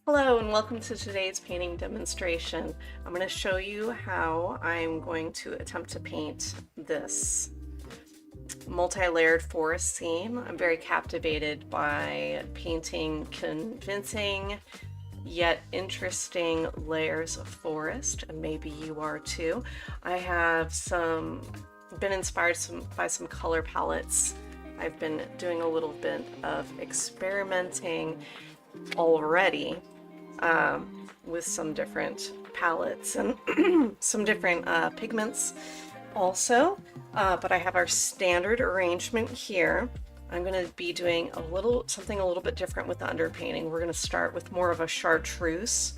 Hello and welcome to today's painting demonstration. I'm going to show you how I'm going to attempt to paint this multi-layered forest scene. I'm very captivated by painting convincing yet interesting layers of forest, and maybe you are too. I have been inspired by some color palettes. I've been doing a little bit of experimenting already with some different palettes and some different pigments also, but I have our standard arrangement here. I'm going to be doing something a little bit different with the underpainting. We're going to start with more of a chartreuse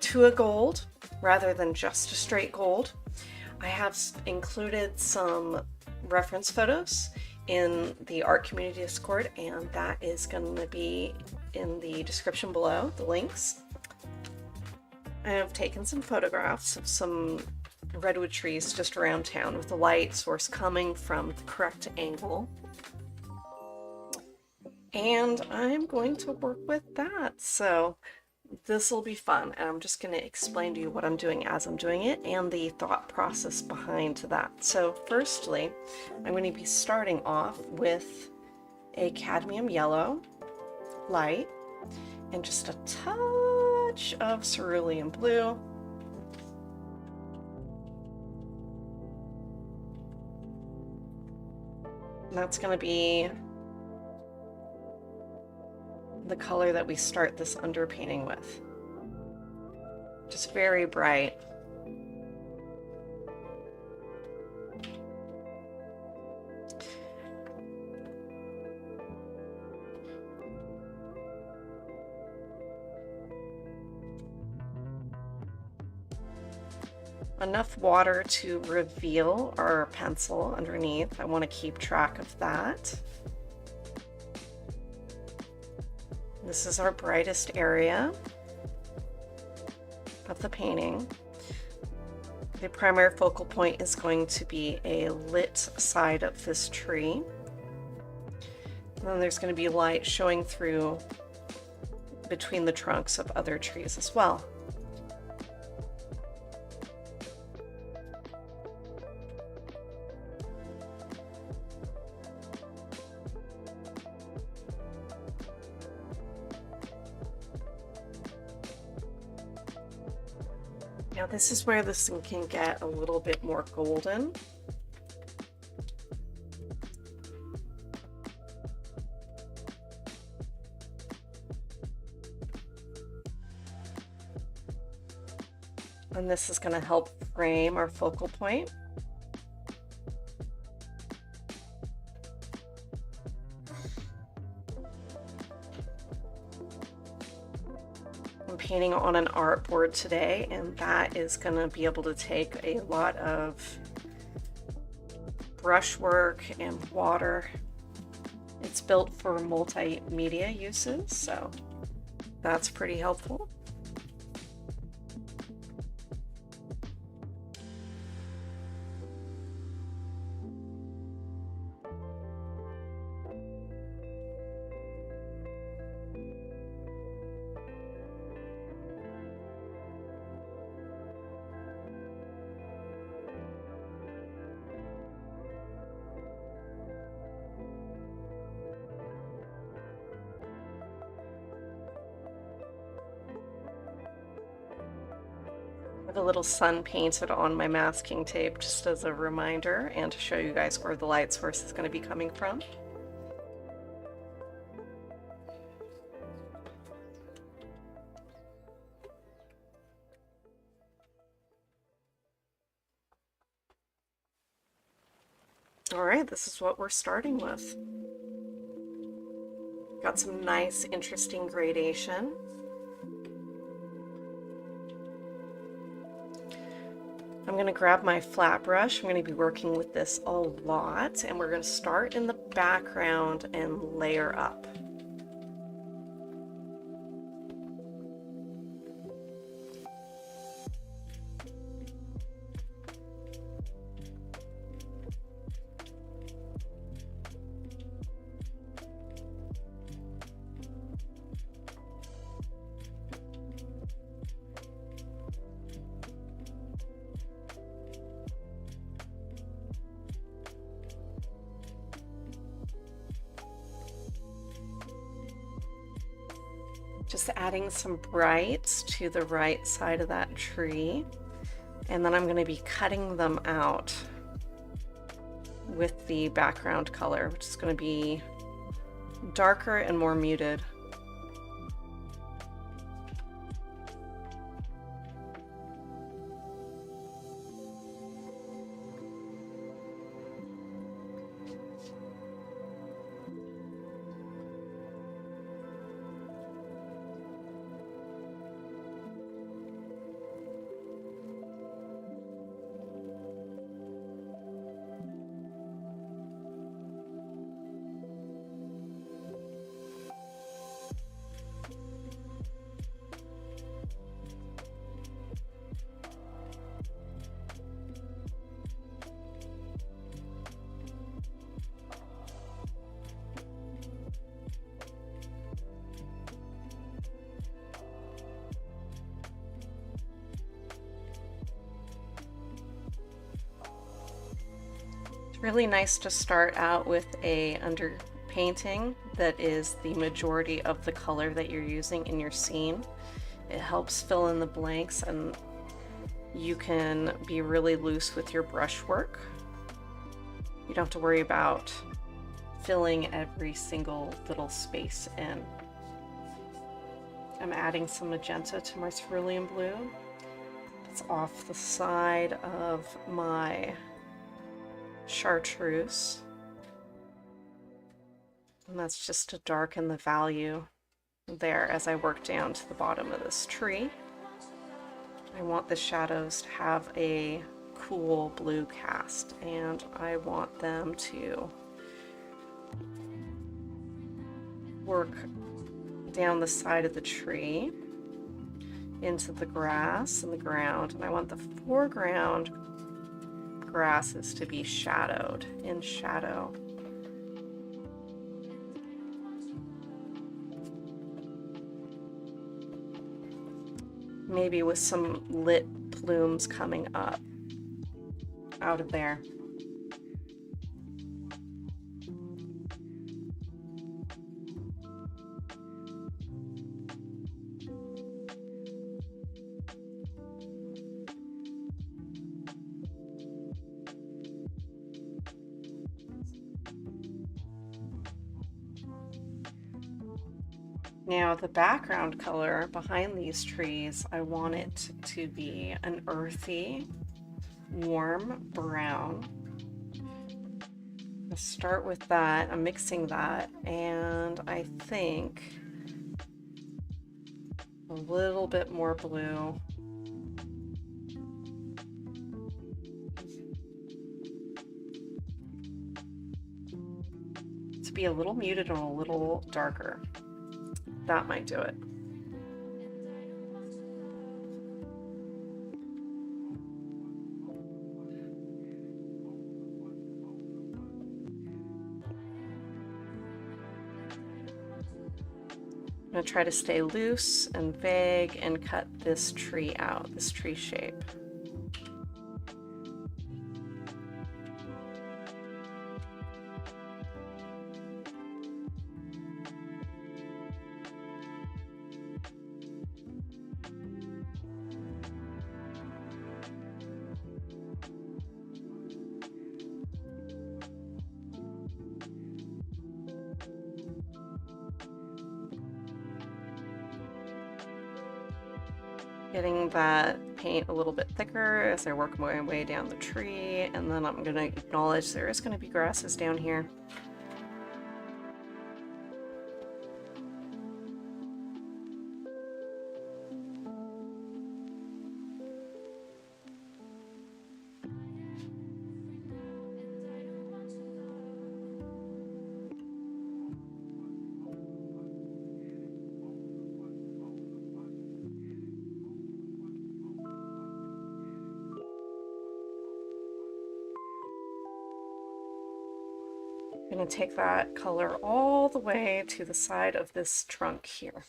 to a gold rather than just a straight gold. I have included some reference photos in the art community Discord, and that is going to be in the description below, the links. I have taken some photographs of some redwood trees just around town with the light source coming from the correct angle. And I'm going to work with that. So this will be fun, and I'm just going to explain to you what I'm doing as I'm doing it and the thought process behind that. So firstly, I'm going to be starting off with a cadmium yellow light and just a touch of cerulean blue. And that's going to be the color that we start this underpainting with. Just very bright. Enough water to reveal our pencil underneath. I want to keep track of that. This is our brightest area of the painting. The primary focal point is going to be a lit side of this tree. And then there's going to be light showing through between the trunks of other trees as well. Now this is where this can get a little bit more golden. And this is going to help frame our focal point. I'm painting on an artboard today, and that is going to be able to take a lot of brushwork and water. It's built for multimedia uses, so that's pretty helpful. have a little sun painted on my masking tape just as a reminder and to show you guys where the light source is going to be coming from. All right, this is what we're starting with. Got some nice, interesting gradation. I'm going to grab my flat brush. I'm going to be working with this a lot, and we're going to start in the background and layer up. Just adding some brights to the right side of that tree. And then I'm going to be cutting them out with the background color, which is going to be darker and more muted. It's really nice to start out with a underpainting that is the majority of the color that you're using in your scene. It helps fill in the blanks, and you can be really loose with your brush work. You don't have to worry about filling every single little space in. I'm adding some magenta to my cerulean blue. It's off the side of my chartreuse. And that's just to darken the value there as I work down to the bottom of this tree. I want the shadows to have a cool blue cast, and I want them to work down the side of the tree into the grass and the ground, and I want the foreground grasses to be shadowed in shadow. Maybe with some lit plumes coming up out of there. Now the background color behind these trees, I want it to be an earthy, warm brown. I'll start with that. I'm mixing that, and I think a little bit more blue. To be a little muted and a little darker. That might do it. I'm going to try to stay loose and vague and cut this tree out, this tree shape. Getting that paint a little bit thicker as I work my way down the tree, and then I'm going to acknowledge there is going to be grasses down here. I'm going to take that color all the way to the side of this trunk here.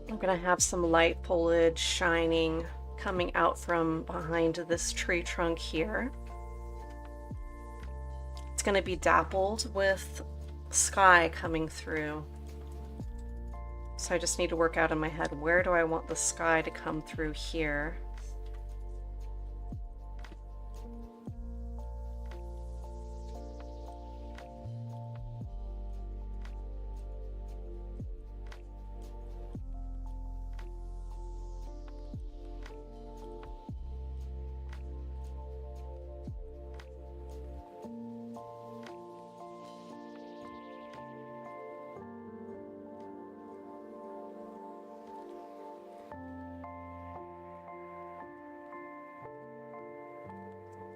I'm going to have some light foliage shining coming out from behind this tree trunk here. It's going to be dappled with sky coming through. So I just need to work out in my head, where do I want the sky to come through here?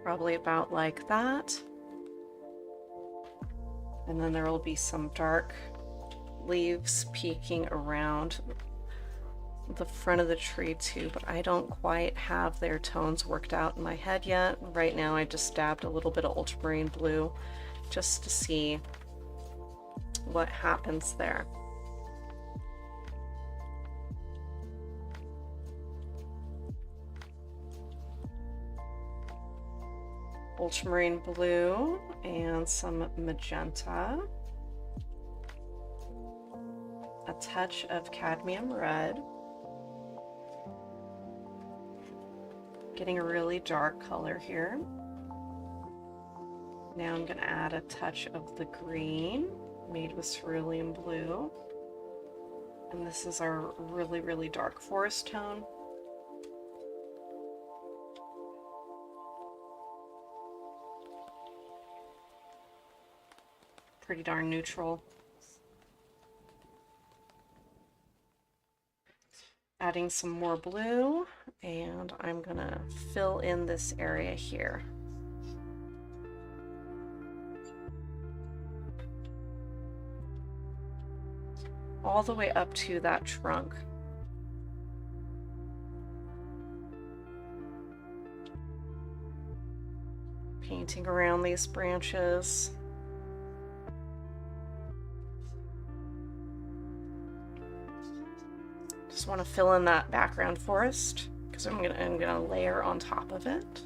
Probably about like that. And then there will be some dark leaves peeking around the front of the tree too, but I don't quite have their tones worked out in my head yet. Right now I just dabbed a little bit of ultramarine blue just to see what happens there. Ultramarine blue and some magenta, a touch of cadmium red, getting a really dark color here. Now I'm going to add a touch of the green made with cerulean blue, and this is our really dark forest tone. Pretty darn neutral. Adding some more blue, and I'm gonna fill in this area here. All the way up to that trunk. Painting around these branches. Just want to fill in that background forest because I'm gonna layer on top of it.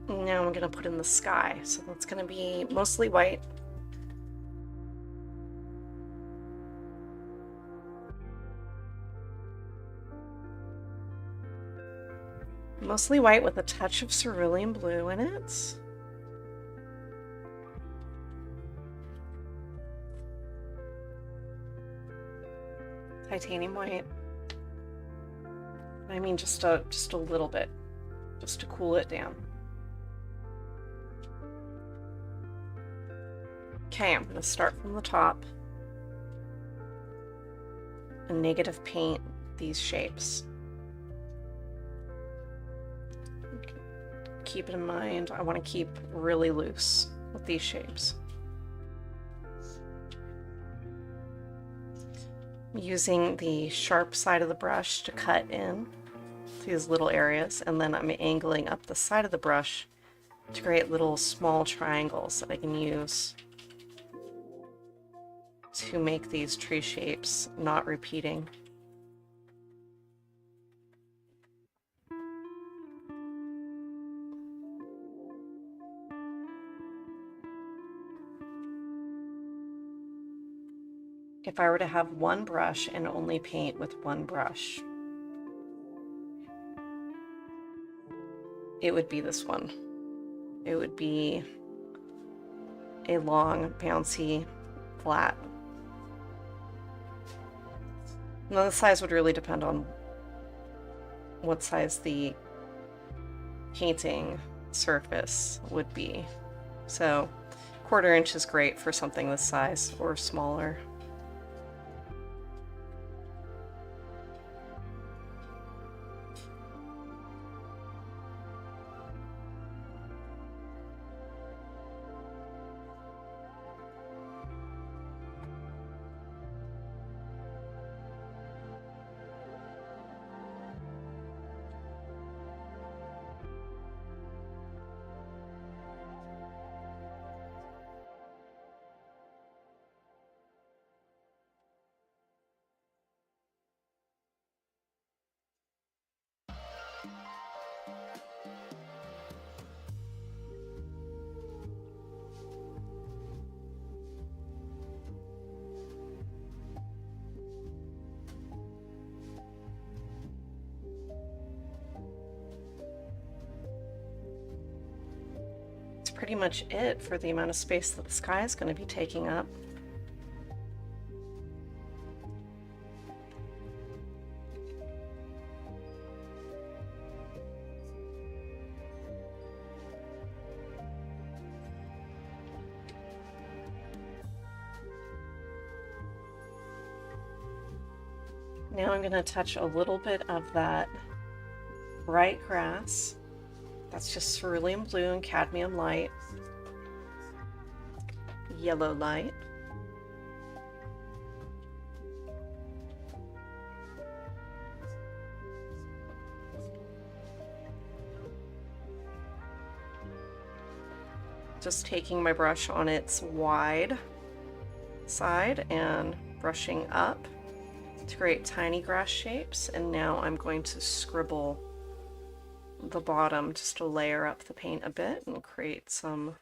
And now I'm gonna put in the sky, so that's gonna be mostly white. Mostly white with a touch of cerulean blue in it. Titanium white. I mean just a little bit, just to cool it down. Okay, I'm going to start from the top and negative paint these shapes. Keep in mind, I want to keep really loose with these shapes. Using the sharp side of the brush to cut in these little areas, and then I'm angling up the side of the brush to create little small triangles that I can use to make these tree shapes not repeating. if I were to have one brush and only paint with one brush, it would be this one. It would be a long, bouncy, flat. Now the size would really depend on what size the painting surface would be. So 1/4 inch is great for something this size or smaller. Pretty much it for the amount of space that the sky is going to be taking up. Now I'm going to touch a little bit of that bright grass. That's just cerulean blue and cadmium light, yellow light. Just taking my brush on its wide side and brushing up to create tiny grass shapes, and now I'm going to scribble the bottom just to layer up the paint a bit and create some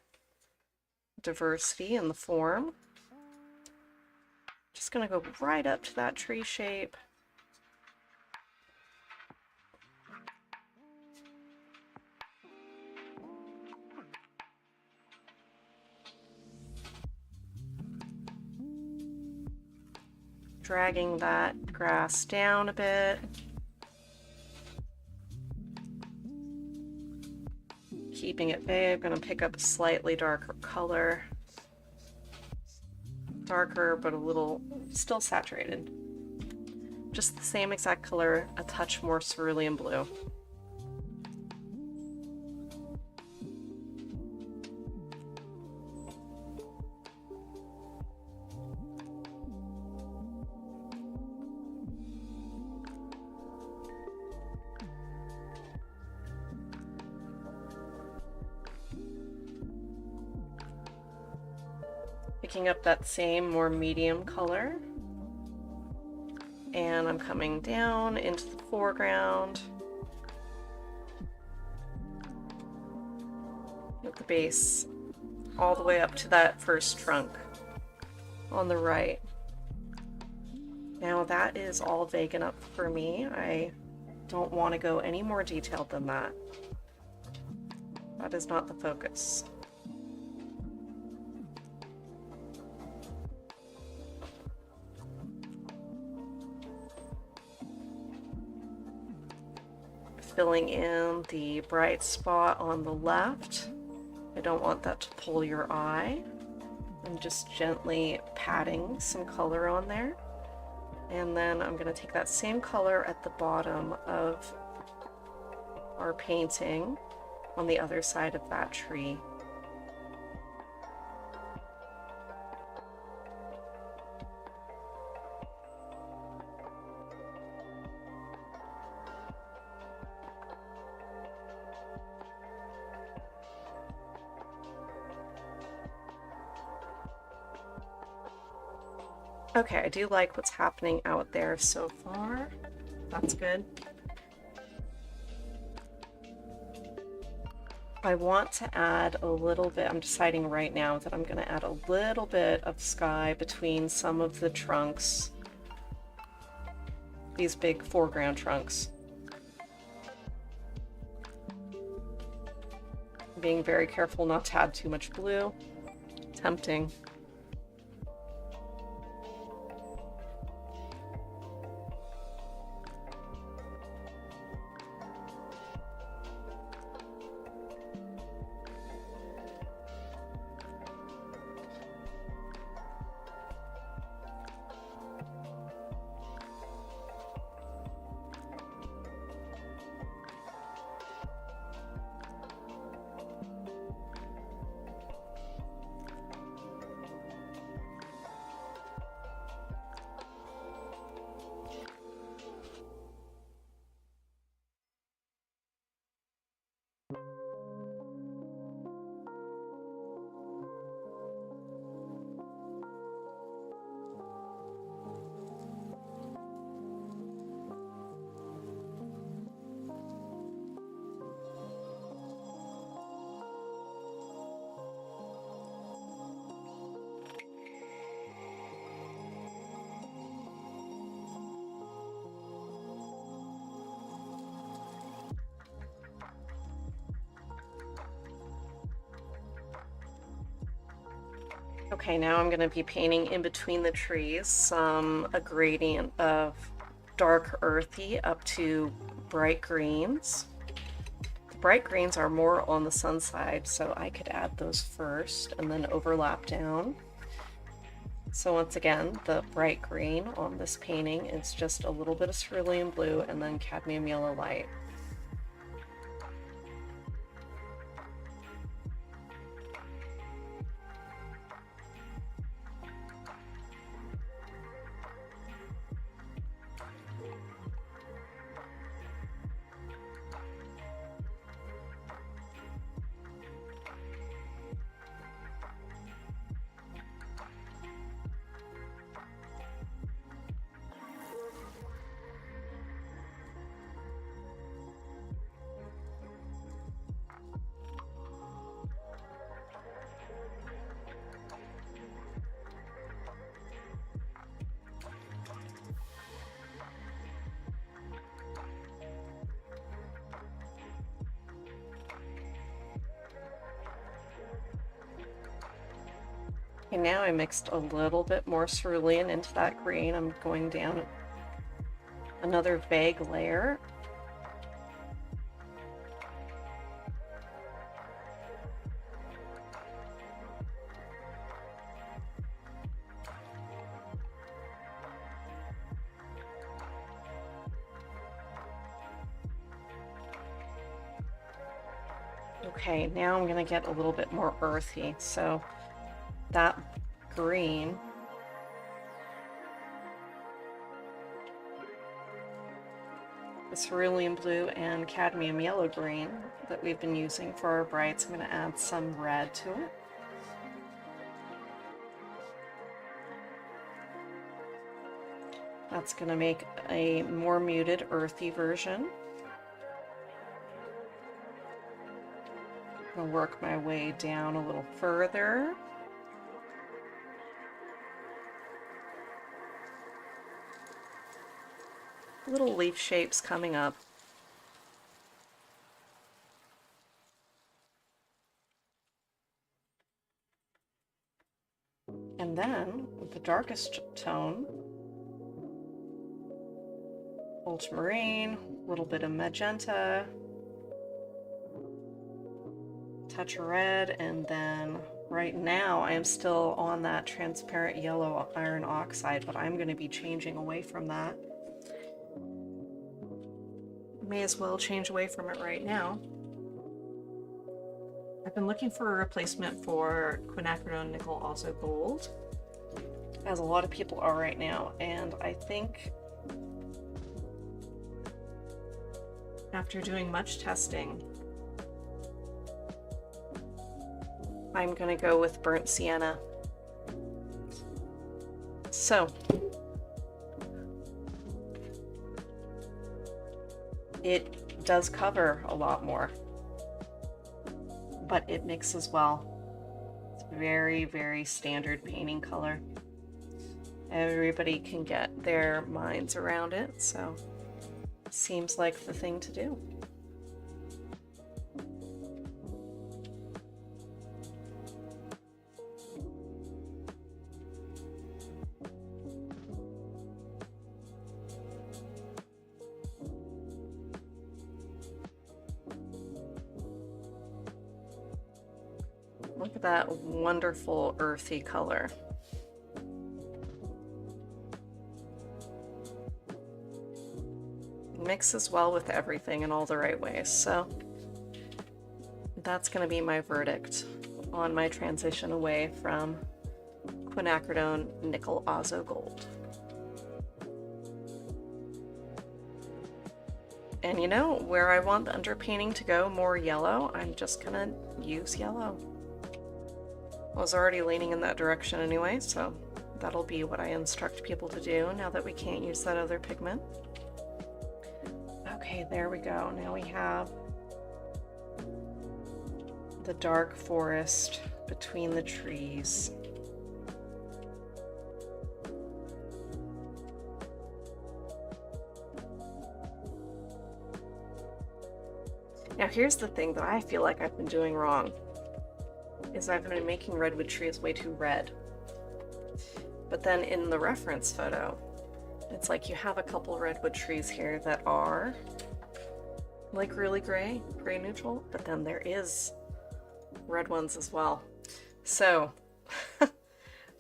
diversity in the form. Just going to go right up to that tree shape. Dragging that grass down a bit. Keeping it vague, I'm going to pick up a slightly darker color. Darker, but a little still saturated. Just the same exact color, a touch more cerulean blue. Picking up that same more medium color, and I'm coming down into the foreground with the base all the way up to that first trunk on the right. Now that is all vague enough for me. I don't want to go any more detailed than that. That is not the focus. Filling in the bright spot on the left. I don't want that to pull your eye. I'm just gently patting some color on there. And then I'm going to take that same color at the bottom of our painting on the other side of that tree. Okay, I do like what's happening out there so far. That's good. I want to add a little bit, I'm deciding right now that I'm going to add a little bit of sky between some of the trunks, these big foreground trunks. Being very careful not to add too much blue. Tempting. Okay, now I'm going to be painting in between the trees a gradient of dark earthy up to bright greens. The bright greens are more on the sun side, so I could add those first and then overlap down. So once again, the bright green on this painting is just a little bit of cerulean blue and then cadmium yellow light. Okay, now I mixed a little bit more cerulean into that green. I'm going down another vague layer. Okay, now I'm going to get a little bit more earthy. So that green, the cerulean blue and cadmium yellow green that we've been using for our brights, I'm going to add some red to it. That's going to make a more muted earthy version. I'm going to work my way down a little further. Little leaf shapes coming up. And then with the darkest tone, ultramarine, a little bit of magenta, touch of red, and then right now I am still on that transparent yellow iron oxide, but I'm going to be changing away from that. May as well change away from it right now. I've been looking for a replacement for quinacridone nickel also gold, as a lot of people are right now, and I think after doing much testing, I'm going to go with burnt sienna. So it does cover a lot more. but it mixes well. It's very, very standard painting color. Everybody can get their minds around it, so it seems like the thing to do. Look at that wonderful earthy color. Mixes well with everything in all the right ways, so that's going to be my verdict on my transition away from quinacridone nickel azo gold. And you know, where I want the underpainting to go more yellow, I'm just gonna use yellow. I was already leaning in that direction anyway, so that'll be what I instruct people to do now that we can't use that other pigment. Okay, there we go. Now we have the dark forest between the trees. Now here's the thing that I feel like I've been doing wrong, is I've been making redwood trees way too red. But then in the reference photo, it's like you have a couple redwood trees here that are like really gray neutral, but then there is red ones as well. So,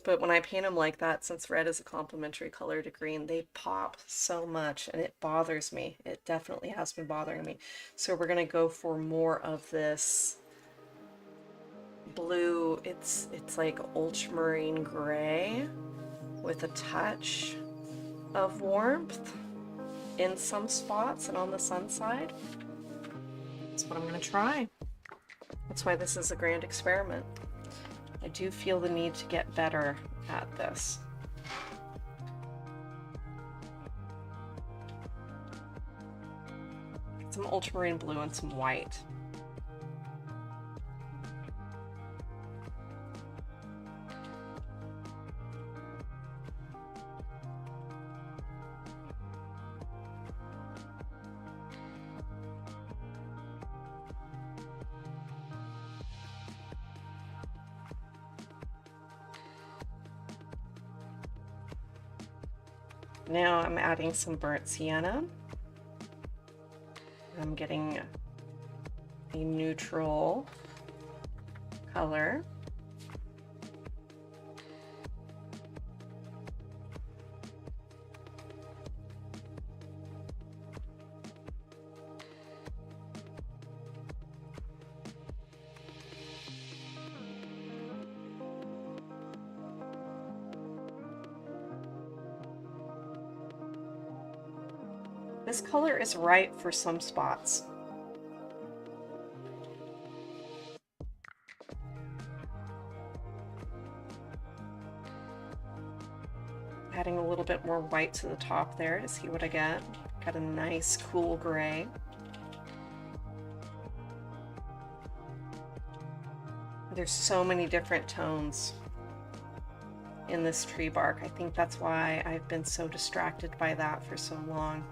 but when I paint them like that, since red is a complementary color to green, they pop so much and it bothers me. It definitely has been bothering me. So we're gonna go for more of this blue. It's like ultramarine gray with a touch of warmth in some spots and on the sun side. That's what I'm gonna try. That's why this is a grand experiment. I do feel the need to get better at this. Some ultramarine blue and some white. Now I'm adding some burnt sienna. I'm getting a neutral color. This color is right for some spots. Adding a little bit more white to the top there to see what I get. Got a nice cool gray. There's so many different tones in this tree bark. I think that's why I've been so distracted by that for so long.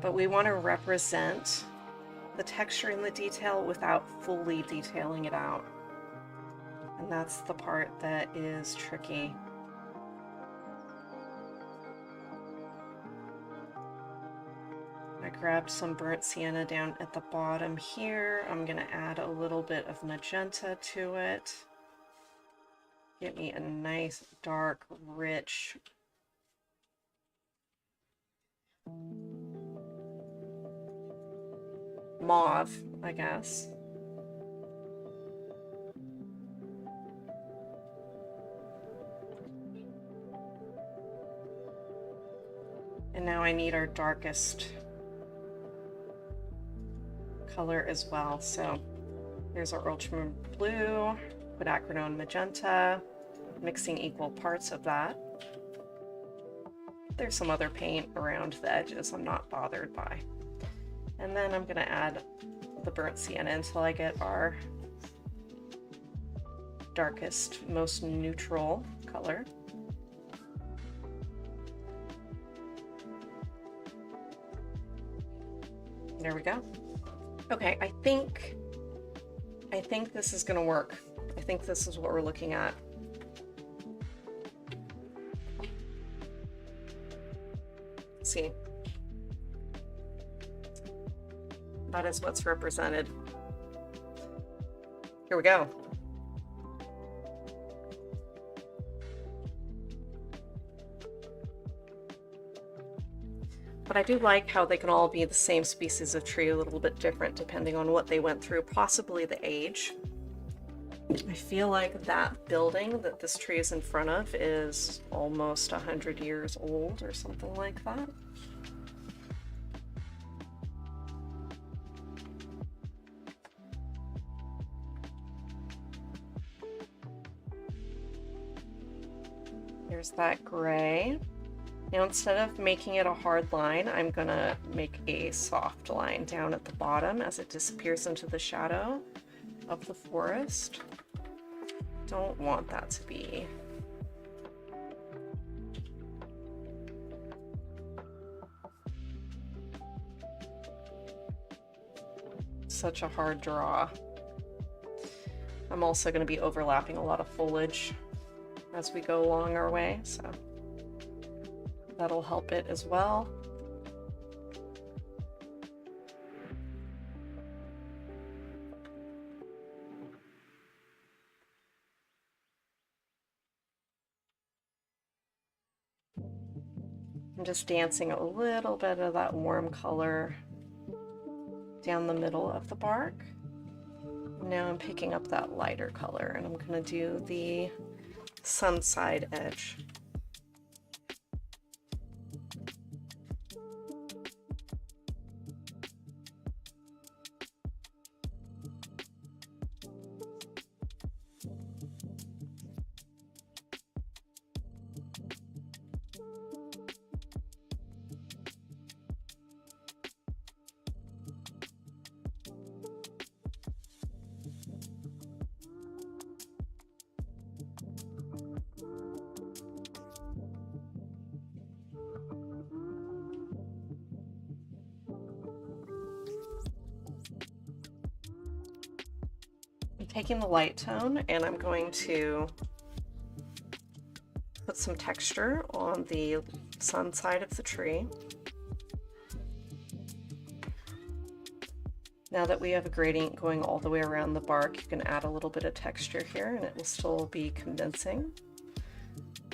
But we want to represent the texture and the detail without fully detailing it out. And that's the part that is tricky. I grabbed some burnt sienna down at the bottom here. I'm going to add a little bit of magenta to it. Get me a nice, dark, rich mauve, I guess. And now I need our darkest color as well. So there's our ultramarine blue, quinacridone magenta, mixing equal parts of that. There's some other paint around the edges I'm not bothered by. And then I'm gonna add the burnt sienna until I get our darkest, most neutral color. There we go. Okay, I think this is gonna work. I think this is what we're looking at. See, that is what's represented. Here we go. But I do like how they can all be the same species of tree, a little bit different depending on what they went through, possibly the age. I feel like that building that this tree is in front of is almost 100 years old or something like that. There's that gray. Now instead of making it a hard line, I'm gonna make a soft line down at the bottom as it disappears into the shadow of the forest. Don't want that to be such a hard draw. I'm also going to be overlapping a lot of foliage as we go along our way, so that'll help it as well. I'm just dancing a little bit of that warm color down the middle of the bark. Now I'm picking up that lighter color and I'm going to do the sun side edge. Taking the light tone and I'm going to put some texture on the sun side of the tree. Now that we have a gradient going all the way around the bark, you can add a little bit of texture here and it will still be convincing.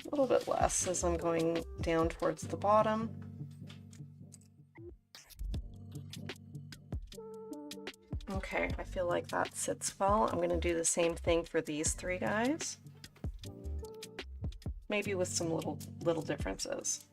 A little bit less as I'm going down towards the bottom. Okay, I feel like that sits well. I'm going to do the same thing for these three guys. Maybe with some little differences.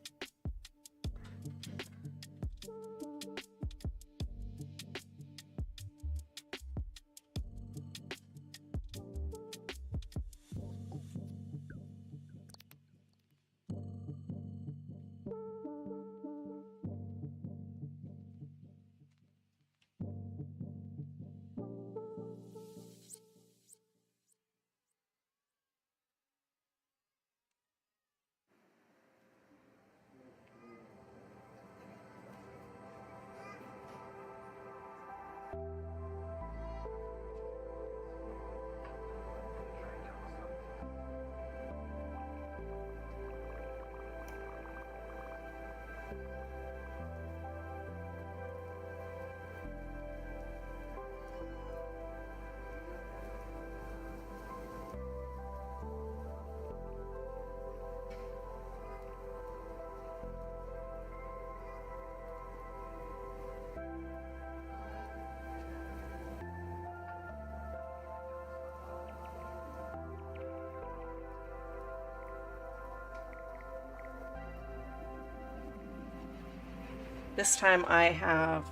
This time I have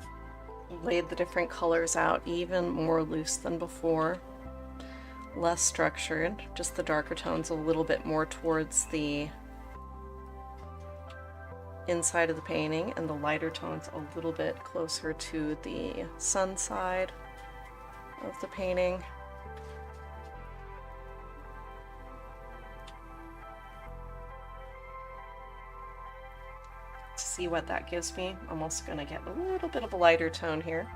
laid the different colors out even more loose than before, less structured, just the darker tones a little bit more towards the inside of the painting and the lighter tones a little bit closer to the sun side of the painting. To see what that gives me, I'm also going to get a little bit of a lighter tone here.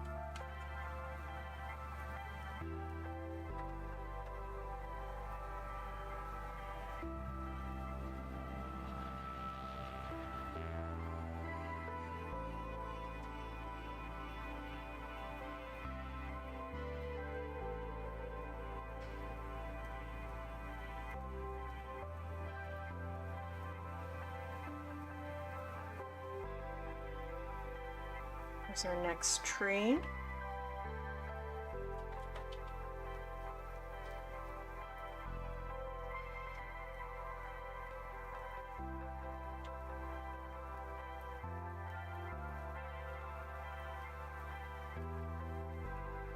Here's our next tree.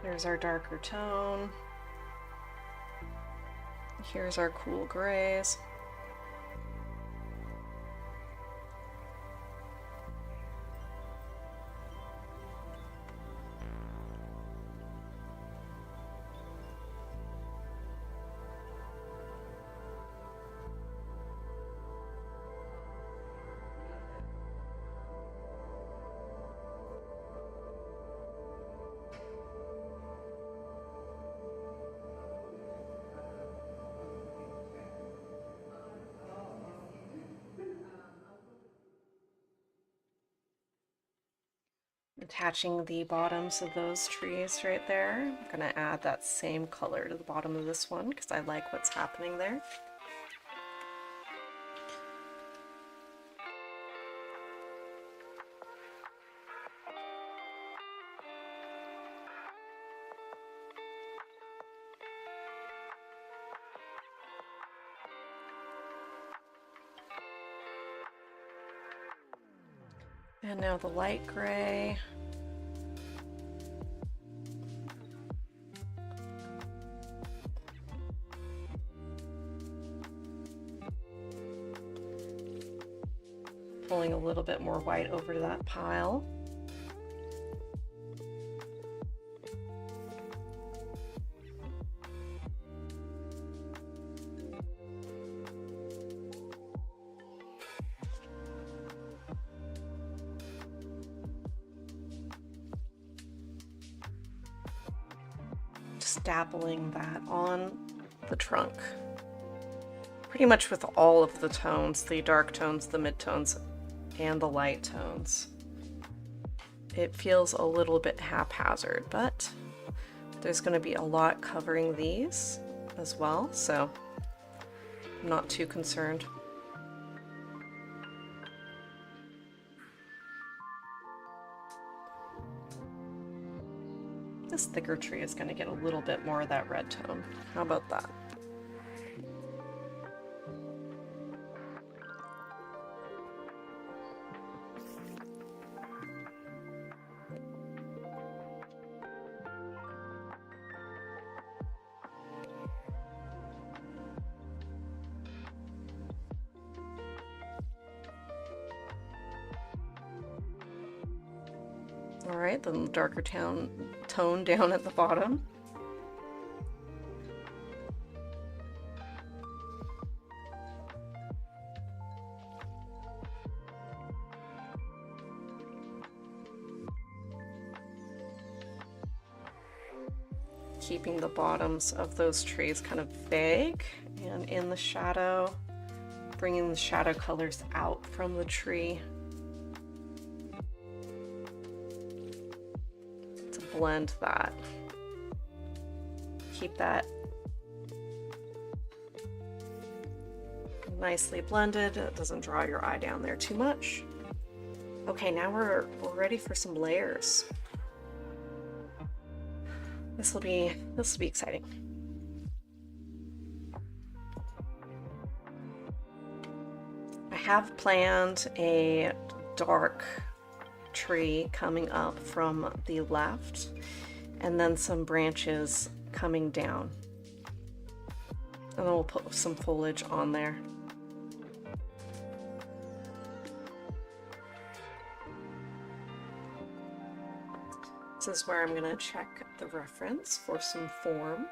Here's our darker tone. Here's our cool grays. Attaching the bottoms of those trees right there. I'm going to add that same color to the bottom of this one because I like what's happening there. And now the light gray. Pulling a little bit more white over to that pile. Just dabbling that on the trunk. Pretty much with all of the tones, the dark tones, the mid-tones, and the light tones. It feels a little bit haphazard, but there's going to be a lot covering these as well, so I'm not too concerned. This thicker tree is going to get a little bit more of that red tone. How about that? All right, then the darker tone down at the bottom. Keeping the bottoms of those trees kind of vague and in the shadow, bringing the shadow colors out from the tree. Blend that. Keep that nicely blended. It doesn't draw your eye down there too much. Okay, now we're ready for some layers. This will be exciting. I have planned a dark tree coming up from the left and then some branches coming down, and then we'll put some foliage on there. This is where I'm going to check the reference for some form.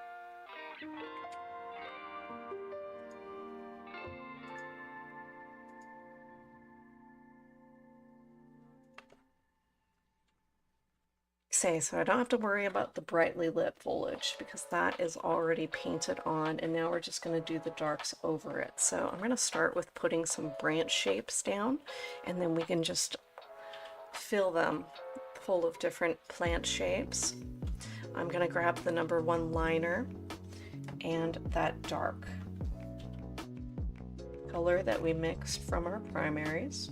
So I don't have to worry about the brightly lit foliage because that is already painted on, and now we're just going to do the darks over it. So I'm going to start with putting some branch shapes down, and then we can just fill them full of different plant shapes. I'm going to grab the number 1 liner and that dark color that we mixed from our primaries.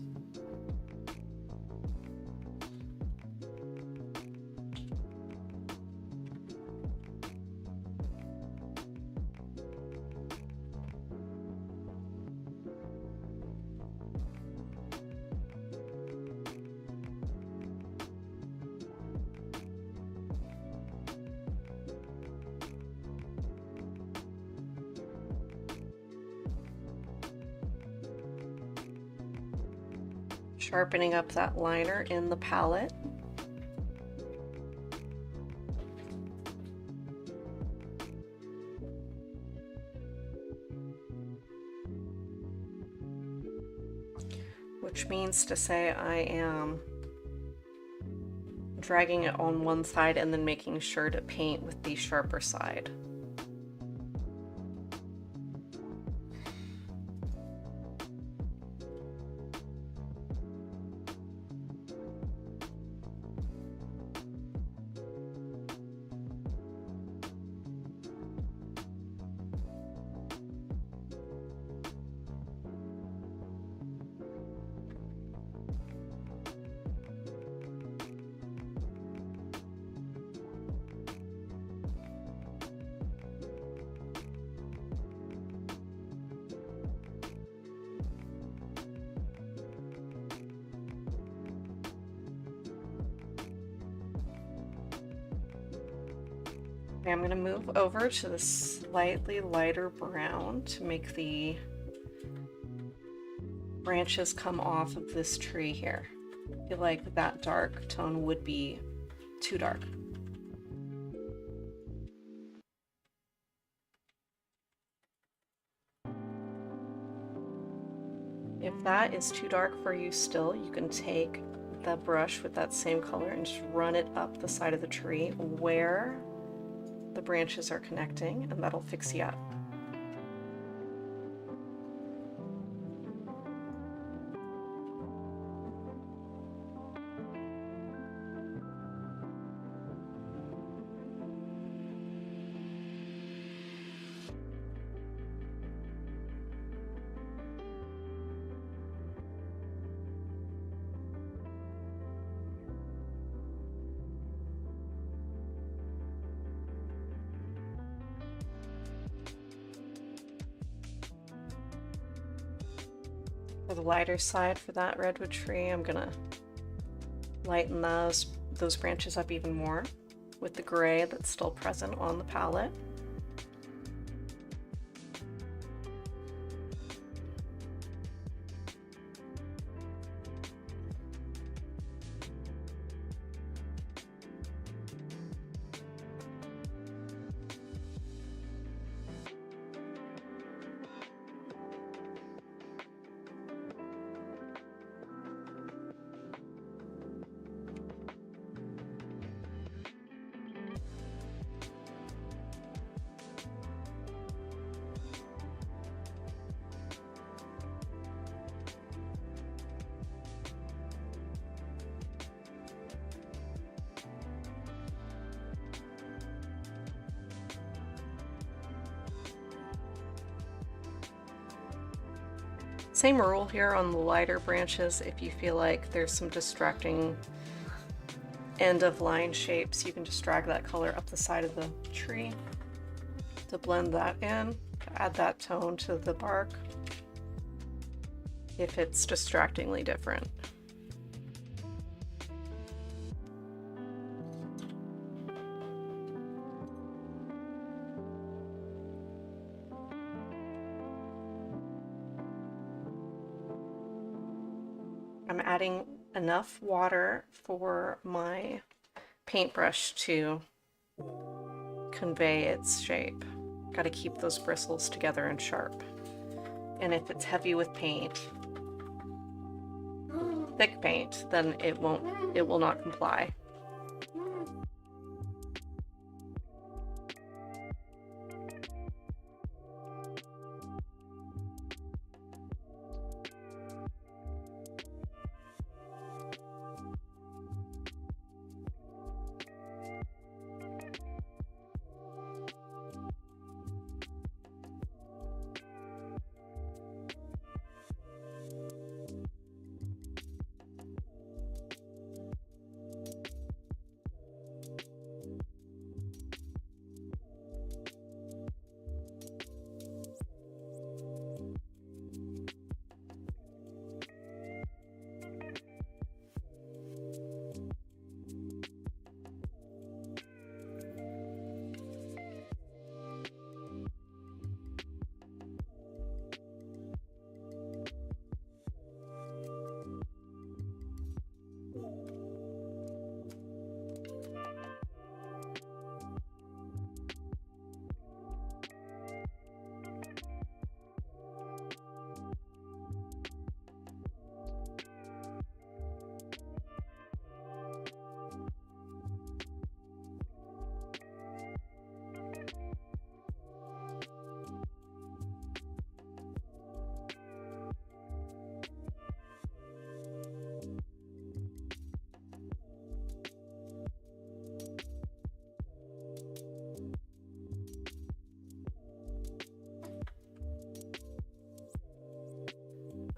Sharpening up that liner in the palette. Which means to say I am dragging it on one side and then making sure to paint with the sharper side. I'm going to move over to the slightly lighter brown to make the branches come off of this tree here. I feel like that dark tone would be too dark. If that is too dark for you still, you can take the brush with that same color and just run it up the side of the tree where the branches are connecting, and that'll fix you up. For the lighter side for that redwood tree, I'm gonna lighten those branches up even more with the gray that's still present on the palette. Same rule here on the lighter branches. If you feel like there's some distracting end of line shapes, you can just drag that color up the side of the tree to blend that in, to add that tone to the bark if it's distractingly different. I'm adding enough water for my paintbrush to convey its shape. Got to keep those bristles together and sharp. And if it's heavy with paint, thick paint, then it will not comply.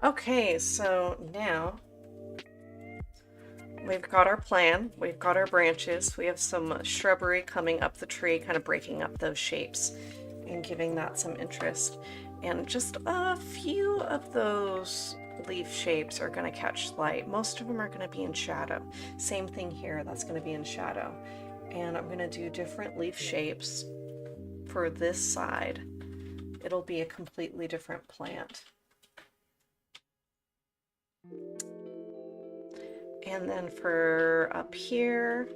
Okay, so now we've got our plan, we've got our branches, we have some shrubbery coming up the tree, kind of breaking up those shapes and giving that some interest. And just a few of those leaf shapes are going to catch light. Most of them are going to be in shadow. Same thing here, that's going to be in shadow. And I'm going to do different leaf shapes for this side. It'll be a completely different plant. And then for up here,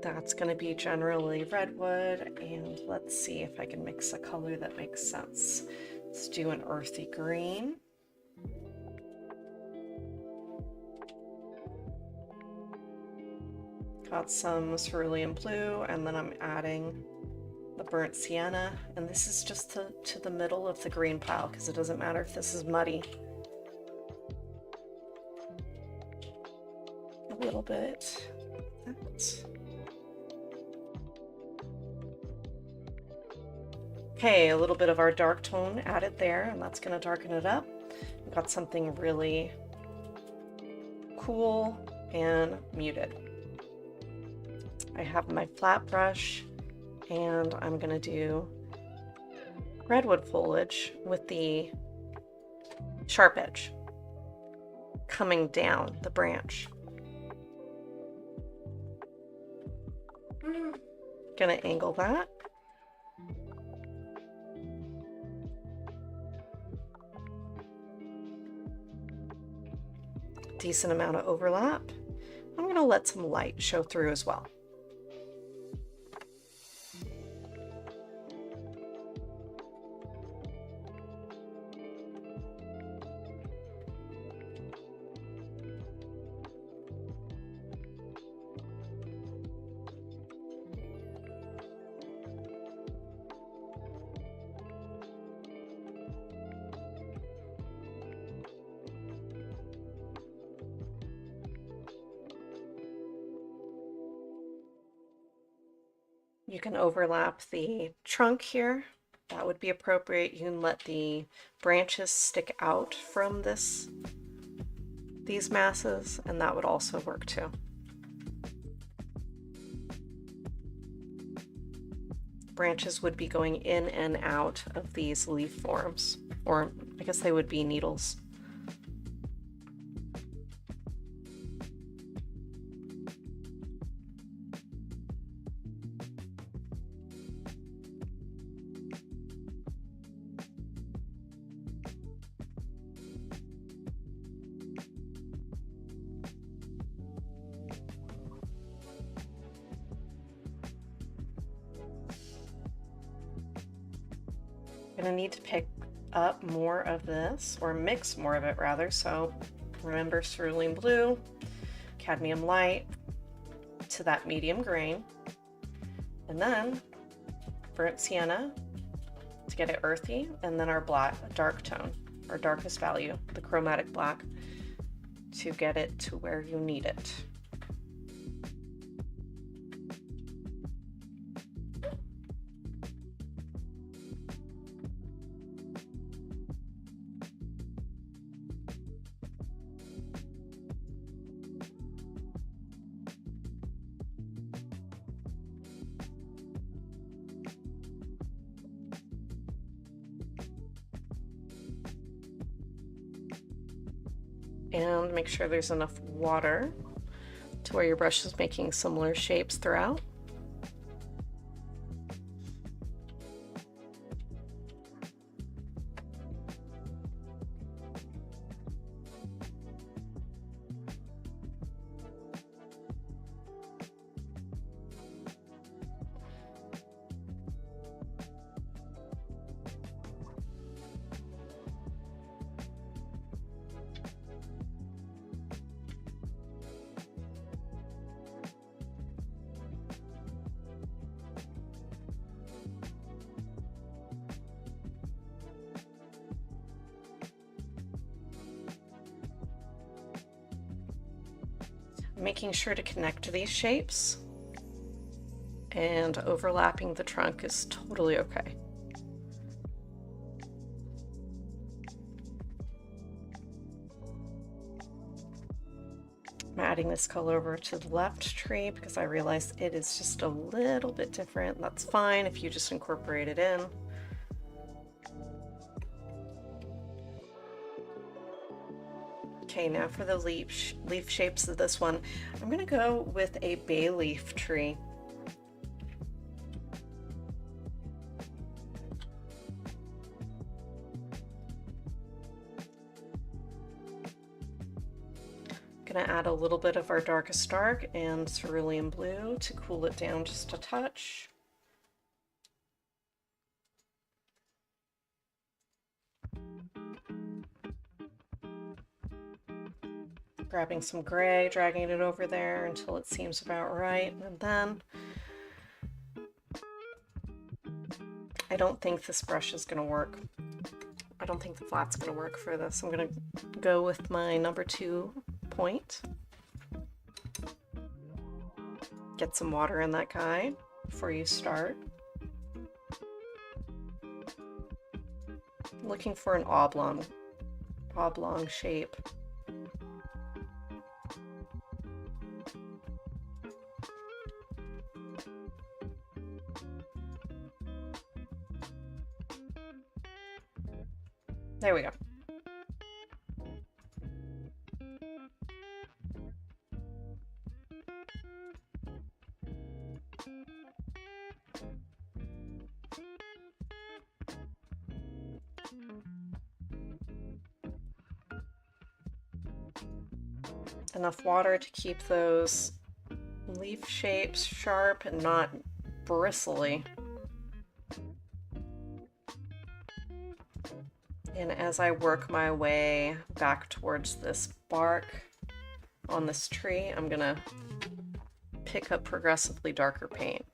that's going to be generally redwood. And let's see if I can mix a color that makes sense. Let's do an earthy green. Got some cerulean blue, and then I'm adding the burnt sienna. And this is just to the middle of the green pile, because it doesn't matter if this is muddy. A little bit. Okay, a little bit of our dark tone added there, and that's going to darken it up. We've got something really cool and muted. I have my flat brush, and I'm going to do redwood foliage with the sharp edge coming down the branch. Gonna angle that. Decent amount of overlap. I'm gonna let some light show through as well. You can overlap the trunk here. That would be appropriate. You can let the branches stick out from these masses, and that would also work too. Branches would be going in and out of these leaf forms, or I guess they would be needles. gonna need to pick up more of this, or mix more of it rather. So remember, cerulean blue, cadmium light to that medium grain, and then burnt sienna to get it earthy, and then our black, dark tone, our darkest value, the chromatic black, to get it to where you need it. And make sure there's enough water to where your brush is making similar shapes throughout. Making sure to connect these shapes, and overlapping the trunk is totally okay. I'm adding this color over to the left tree because I realize it is just a little bit different. That's fine if you just incorporate it in. Okay, now for the leaf shapes of this one, I'm going to go with a bay leaf tree. Going to add a little bit of our darkest dark and cerulean blue to cool it down just a touch. Grabbing some gray, dragging it over there until it seems about right, and then I don't think this brush is going to work. I don't think the flat's going to work for this. I'm going to go with my number 2 point. Get some water in that guy before you start. Looking for an oblong shape. There we go. Enough water to keep those leaf shapes sharp and not bristly. And as I work my way back towards this bark on this tree, I'm gonna pick up progressively darker paint.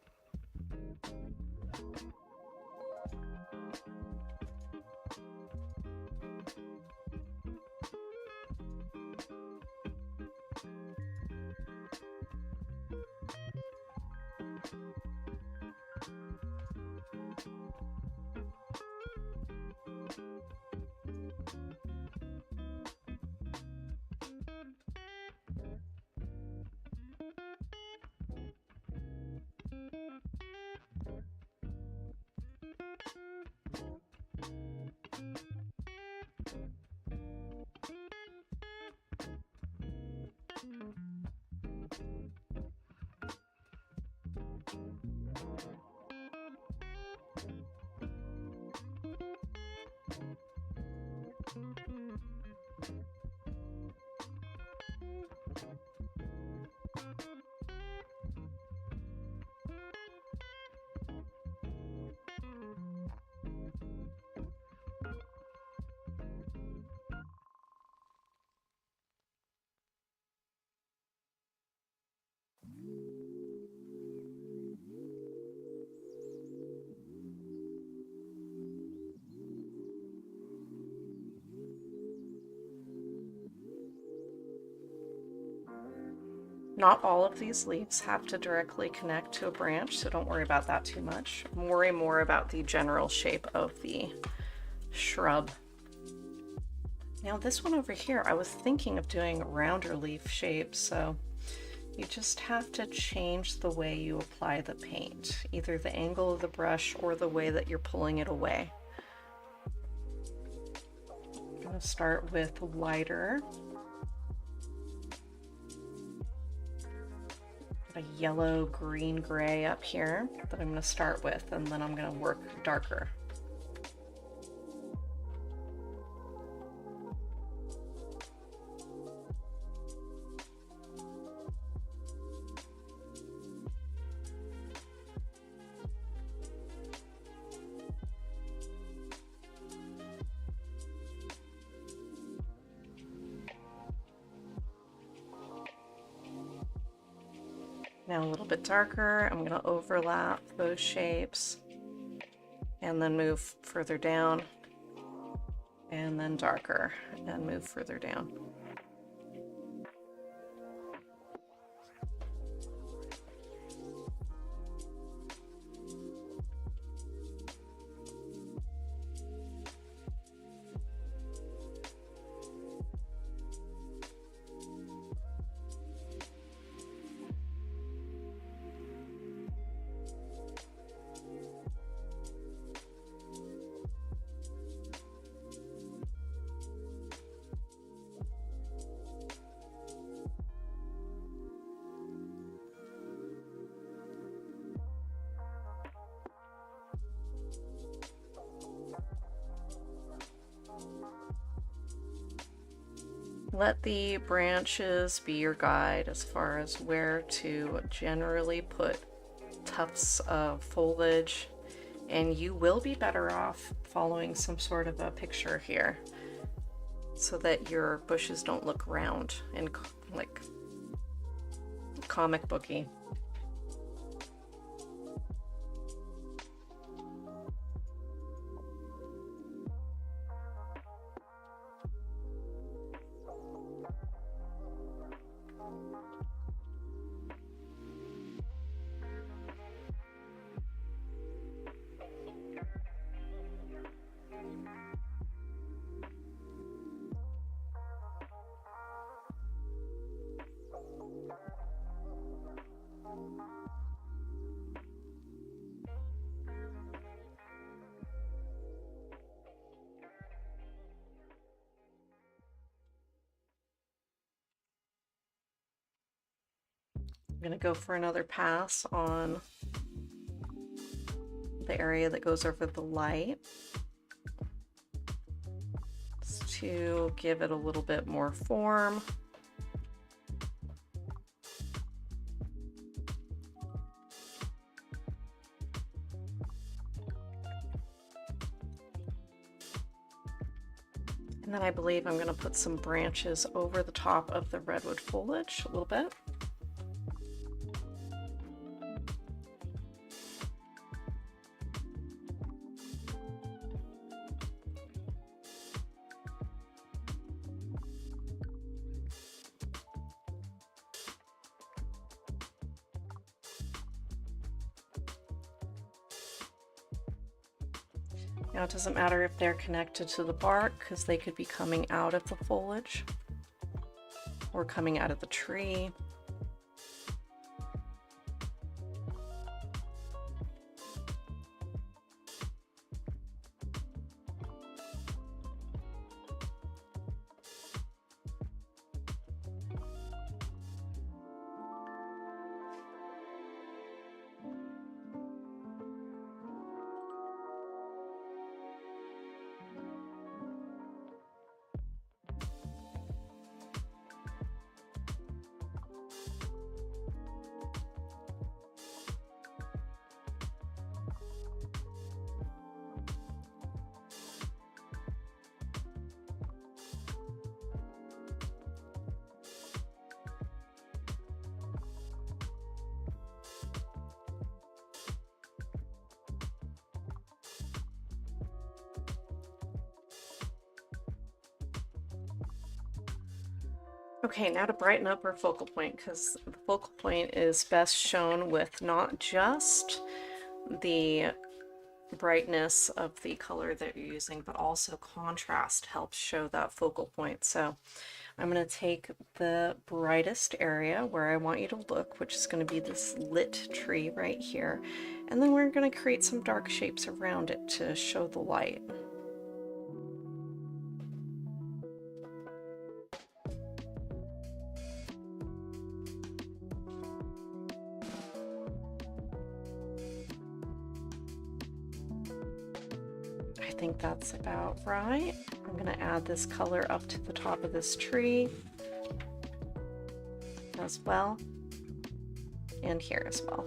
Not all of these leaves have to directly connect to a branch, so don't worry about that too much. Worry more about the general shape of the shrub. Now this one over here, I was thinking of doing rounder leaf shapes, so you just have to change the way you apply the paint, either the angle of the brush or the way that you're pulling it away. I'm going to start with lighter. A yellow, green, gray up here that I'm going to start with, and then I'm going to work darker. Now a little bit darker, I'm going to overlap those shapes and then move further down, and then darker and move further down. Let the branches be your guide as far as where to generally put tufts of foliage, and you will be better off following some sort of a picture here so that your bushes don't look round and like comic booky. I'm going to go for another pass on the area that goes over the light, just to give it a little bit more form. And then I believe I'm going to put some branches over the top of the redwood foliage a little bit. Now it doesn't matter if they're connected to the bark, because they could be coming out of the foliage or coming out of the tree. Okay, now to brighten up our focal point, because the focal point is best shown with not just the brightness of the color that you're using, but also contrast helps show that focal point. So I'm going to take the brightest area where I want you to look, which is going to be this lit tree right here, and then we're going to create some dark shapes around it to show the light. I think that's about right. I'm going to add this color up to the top of this tree as well, and here as well.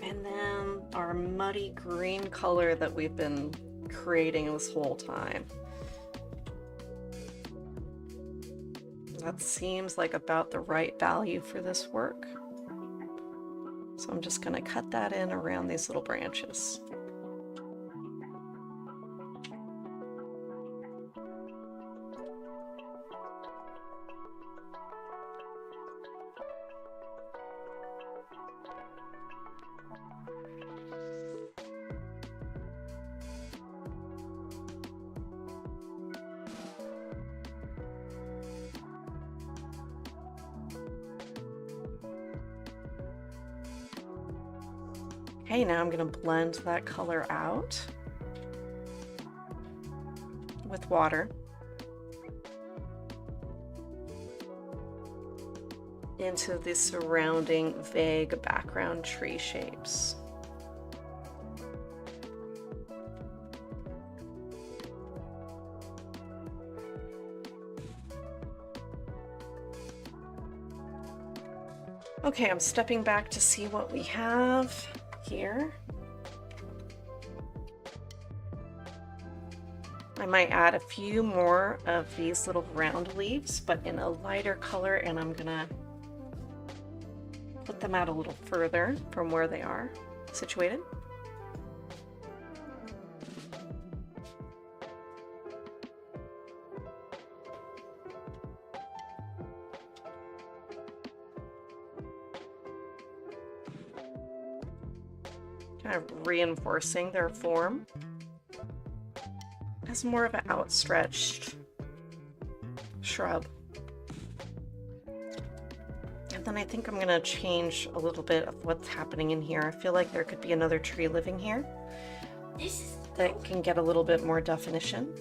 And then our muddy green color that we've been creating this whole time. That seems like about the right value for this work. So I'm just going to cut that in around these little branches. Okay, now I'm going to blend that color out with water into the surrounding vague background tree shapes. Okay, I'm stepping back to see what we have here. I might add a few more of these little round leaves, but in a lighter color, and I'm gonna put them out a little further from where they are situated. Kind of reinforcing their form as more of an outstretched shrub. And then I think I'm going to change a little bit of what's happening in here. I feel like there could be another tree living here that can get a little bit more definition.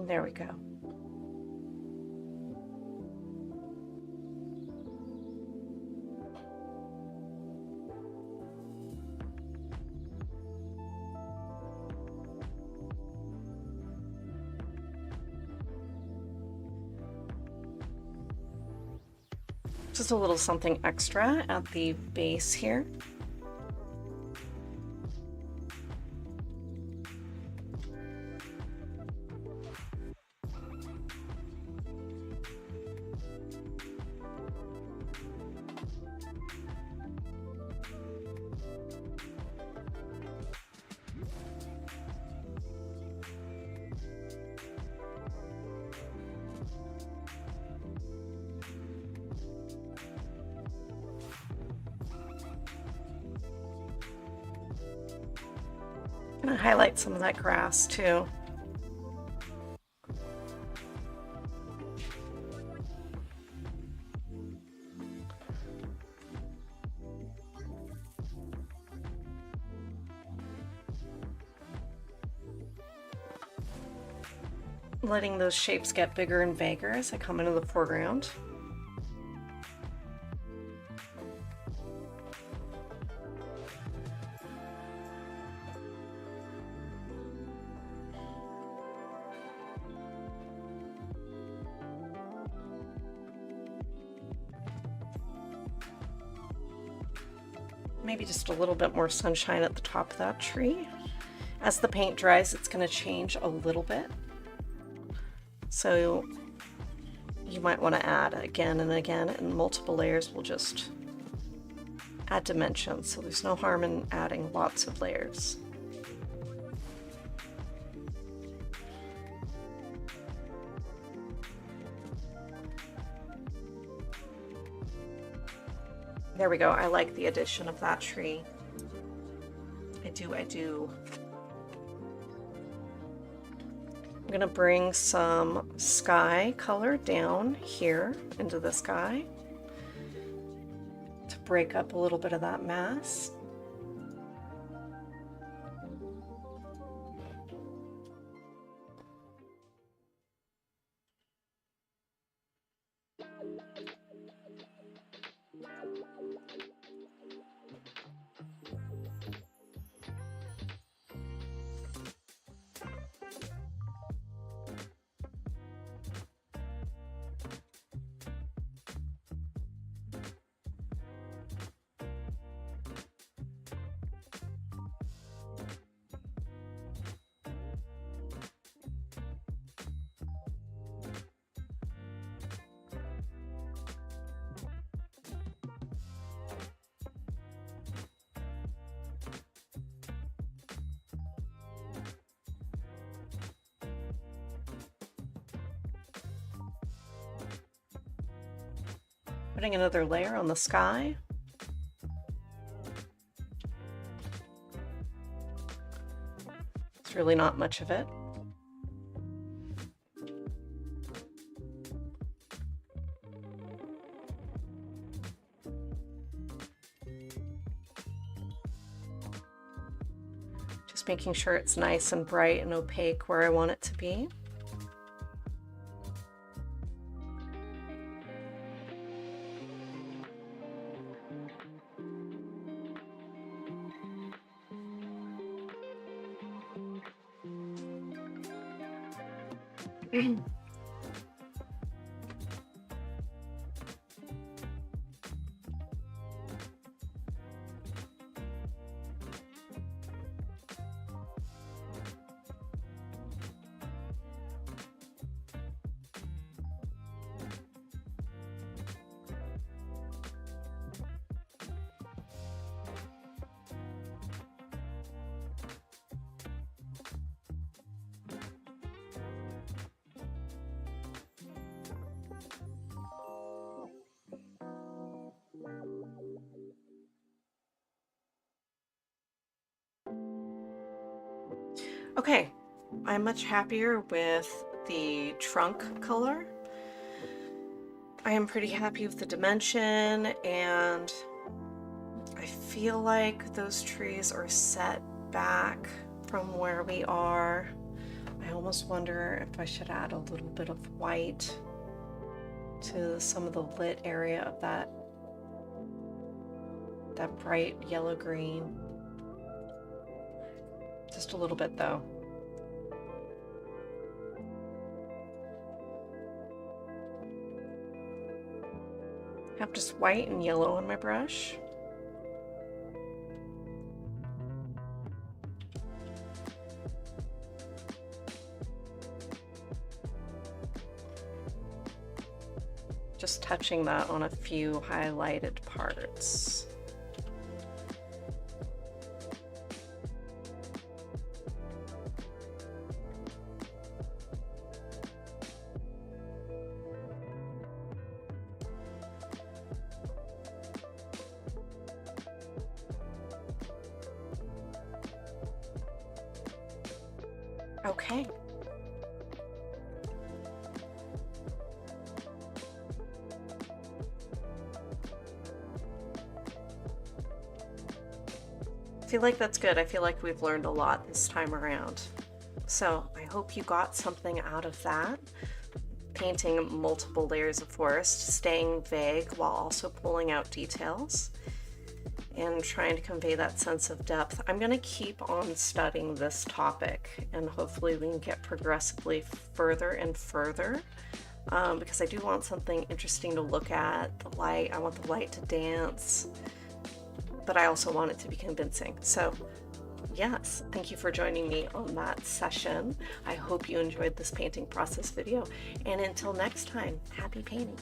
There we go. Just a little something extra at the base here. I'm gonna highlight some of that grass too. letting those shapes get bigger and vaguer as I come into the foreground. Maybe just a little bit more sunshine at the top of that tree. As the paint dries, it's going to change a little bit. So you might want to add again and again, and multiple layers will just add dimension. So there's no harm in adding lots of layers. There we go. I like the addition of that tree. I do. I'm gonna bring some sky color down here into the sky to break up a little bit of that mass. Putting another layer on the sky. It's really not much of it. Just making sure it's nice and bright and opaque where I want it to be. Okay, I'm much happier with the trunk color. I am pretty happy with the dimension, and I feel like those trees are set back from where we are. I almost wonder if I should add a little bit of white to some of the lit area of that bright yellow green. Just a little bit though. I have just white and yellow on my brush. Just touching that on a few highlighted parts. Okay. I feel like that's good. I feel like we've learned a lot this time around. So I hope you got something out of that. Painting multiple layers of forest, staying vague while also pulling out details, and trying to convey that sense of depth. I'm going to keep on studying this topic, and hopefully we can get progressively further and further, because I do want something interesting to look at. The light, I want the light to dance, but I also want it to be convincing. So yes, thank you for joining me on that session. I hope you enjoyed this painting process video, and until next time, happy painting.